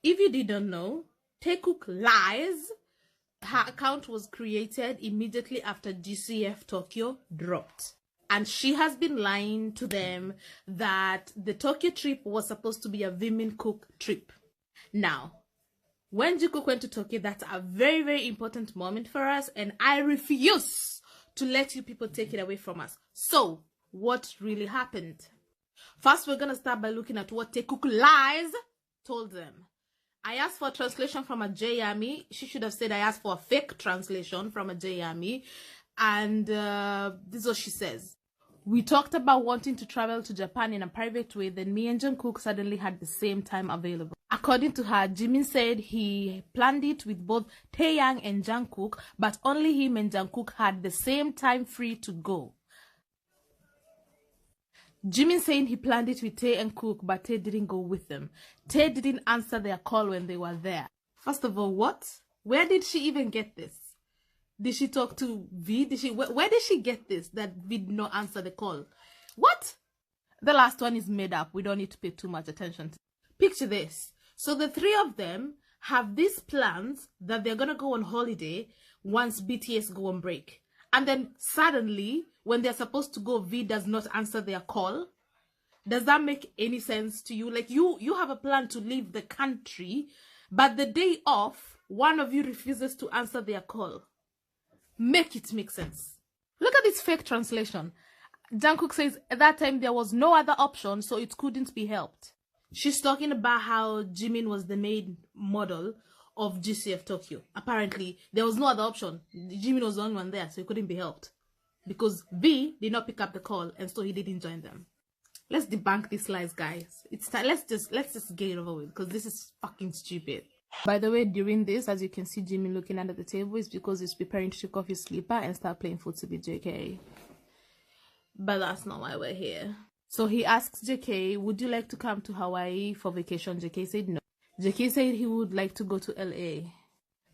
If you didn't know, Taekook Lives, her account was created immediately after GCF Tokyo dropped. And she has been lying to them that the Tokyo trip was supposed to be a Vminkook trip. Now, when Jungkook went to Tokyo, that's a very, very important moment for us, and I refuse to let you people take it away from us. So, what really happened? First, we're going to start by looking at what Taekook Lives told them. I asked for a translation from a J-Army. She should have said I asked for a fake translation from a J-Army. And this is what she says. We talked about wanting to travel to Japan in a private way, then me and Jungkook suddenly had the same time available. According to her, Jimin said he planned it with both Taeyang and Jungkook, but only him and Jungkook had the same time free to go. Jimin saying he planned it with Tae and Cook, but Tae didn't go with them. Tae didn't answer their call when they were there. First of all, what? Where did she even get this? Did she talk to V? Where did she get this, that V did not answer the call? What? The last one is made up. We don't need to pay too much attention to. Picture this. So the three of them have these plans that they're going to go on holiday once BTS go on break. And then suddenly, when they're supposed to go, V does not answer their call. Does that make any sense to you? Like, you have a plan to leave the country, but the day off, one of you refuses to answer their call. Make it make sense. Look at this fake translation. Jungkook says, at that time, there was no other option, so it couldn't be helped. She's talking about how Jimin was the main model of GCF Tokyo. Apparently, there was no other option. Jimin was the only one there, so he couldn't be helped. Because V did not pick up the call, and so he didn't join them. Let's debunk these lies, guys. It's time. Let's just get it over with, because this is fucking stupid. By the way, during this, as you can see Jimin looking under the table, is because he's preparing to take off his slipper and start playing footsie with JK. But that's not why we're here. So he asks JK, would you like to come to Hawaii for vacation? JK said no. JK said he would like to go to LA.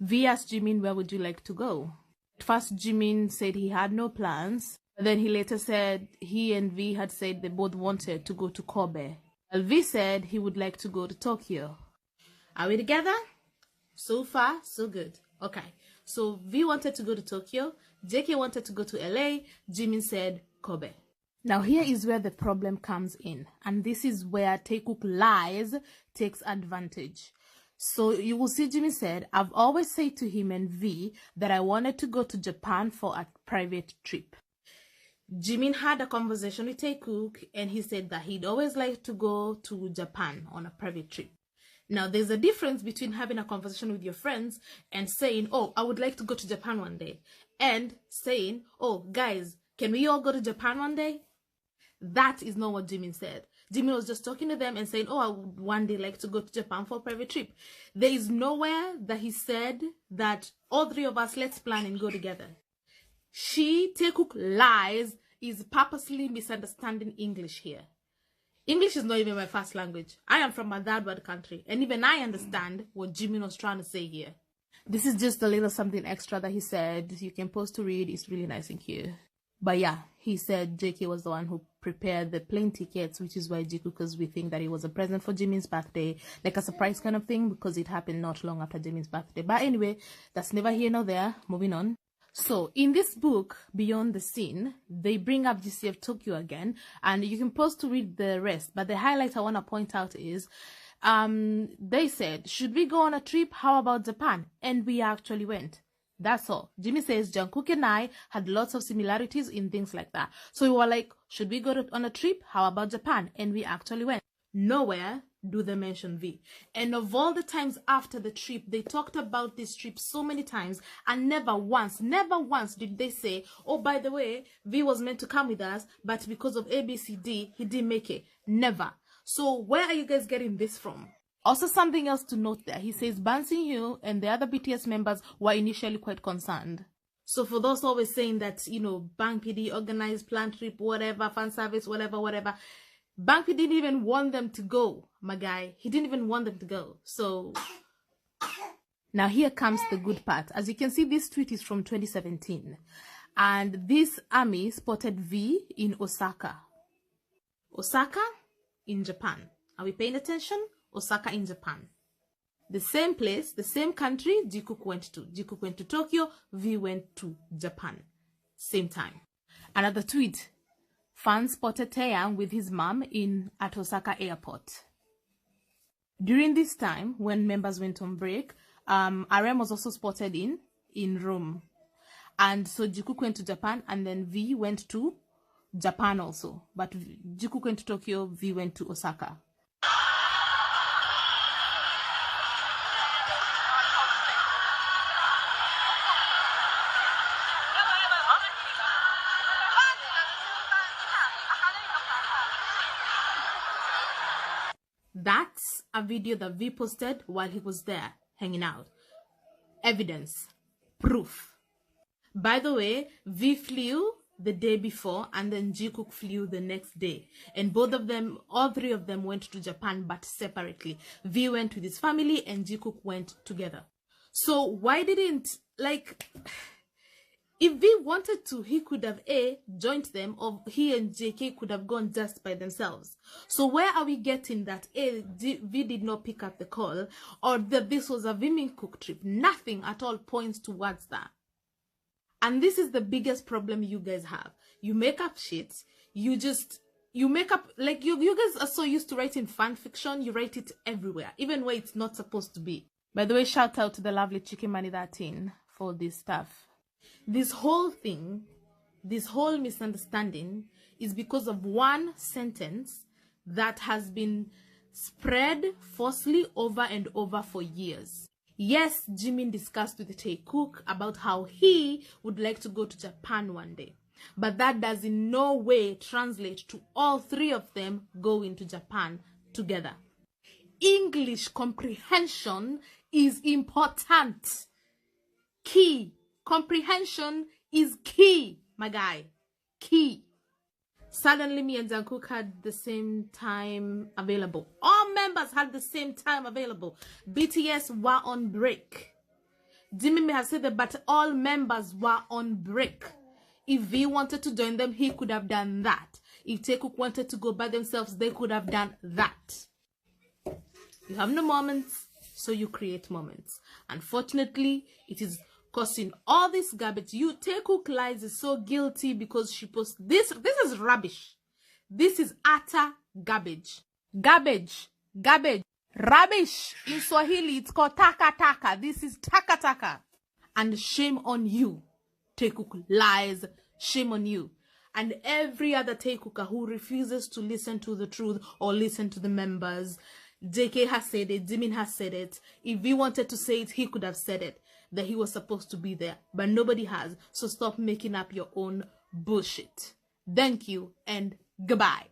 V asked Jimin, where would you like to go? At first, Jimin said he had no plans. But then he later said he and V had said they both wanted to go to Kobe. While V said he would like to go to Tokyo. Are we together? So far, so good. Okay. So V wanted to go to Tokyo. JK wanted to go to LA. Jimin said Kobe. Now here is where the problem comes in. And this is where Taekook Lies takes advantage. So you will see Jimin said, I've always said to him and V that I wanted to go to Japan for a private trip. Jimin had a conversation with Taekook and he said that he'd always like to go to Japan on a private trip. Now, there's a difference between having a conversation with your friends and saying, oh, I would like to go to Japan one day. And saying, oh, guys, can we all go to Japan one day? That is not what Jimin said. Jimin was just talking to them and saying, oh, I would one day like to go to Japan for a private trip. There is nowhere that he said that all three of us, let's plan and go together. Taekook Lies is purposely misunderstanding English here. English is not even my first language. I am from a third world country, and even I understand what Jimin was trying to say here. This is just a little something extra that he said. You can pause to read. It's really nice and cute. But yeah, he said JK was the one who prepared the plane tickets, which is why Taekookers, we think that it was a present for Jimin's birthday, like a surprise kind of thing, because it happened not long after Jimin's birthday. But anyway, that's neither here nor there. Moving on. So, in this book, Beyond the Scene, they bring up GCF Tokyo again, and you can pause to read the rest, but the highlight I want to point out is, they said, should we go on a trip? How about Japan? And we actually went. That's all. Jimin says Jungkook and I had lots of similarities in things like that. So we were like, should we go on a trip? How about Japan? And we actually went. Nowhere do they mention V. And of all the times after the trip, they talked about this trip so many times, and never once did they say, oh, by the way, V was meant to come with us, but because of ABCD, he didn't make it. Never. So where are you guys getting this from? Also, something else to note there. He says Bansing Yu and the other BTS members were initially quite concerned. So for those always saying that, you know, Bang PD organized, planned trip, whatever, fan service, whatever, Bang PD didn't even want them to go, my guy. He didn't even want them to go. So now here comes the good part. As you can see, this tweet is from 2017. And this army spotted V in Osaka. Osaka in Japan. Are we paying attention? Osaka in Japan. The same place, the same country Jikook went to. Jikook went to Tokyo, V went to Japan. Same time. Another tweet. Fans spotted Taeyang with his mom at Osaka airport. During this time, when members went on break, RM was also spotted in Rome. And so Jikook went to Japan, and then V went to Japan also. But Jikook went to Tokyo, V went to Osaka. That's a video that V posted while he was there hanging out. Evidence. Proof. By the way, V flew the day before and then Jikook flew the next day. And both of them, all three of them went to Japan but separately. V went with his family and Jikook went together. So why didn't, like... If V wanted to, he could have joined them, or he and JK could have gone just by themselves. So where are we getting that V did not pick up the call, or that this was a Vminkook trip? Nothing at all points towards that. And this is the biggest problem you guys have. You make up shit. You make up, like, you guys are so used to writing fan fiction, you write it everywhere, even where it's not supposed to be. By the way, shout out to the lovely Chicken Money 13 for this stuff. This whole thing, this whole misunderstanding is because of one sentence that has been spread falsely over and over for years. Yes, Jimin discussed with Taekook about how he would like to go to Japan one day. But that does in no way translate to all three of them going to Japan together. English comprehension is important. Key. Comprehension is key, my guy. Key. Suddenly, me and Jungkook had the same time available. All members had the same time available. BTS were on break. Jimin may have said that, but all members were on break. If V wanted to join them, he could have done that. If Taekook wanted to go by themselves, they could have done that. You have no moments, so you create moments. Unfortunately, it is causing all this garbage. Taekook Lives is so guilty because she posts this. This is rubbish. This is utter garbage. Garbage. Garbage. Rubbish. In Swahili, it's called taka taka. This is taka taka. And shame on you, Taekook Lies. Shame on you. And every other Taekooker who refuses to listen to the truth or listen to the members. JK has said it. Jimin has said it. If he wanted to say it, he could have said it. That he was supposed to be there, but nobody has. So stop making up your own bullshit. Thank you and goodbye.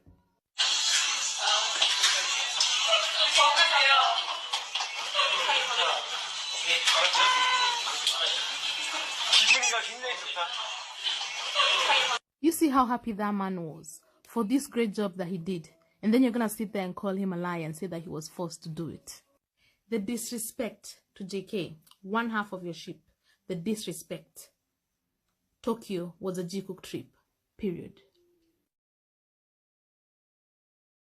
You see how happy that man was for this great job that he did, and then you're gonna sit there and call him a liar and say that he was forced to do it. The disrespect to JK, one half of your ship, the disrespect. Tokyo was a Jikook trip, period.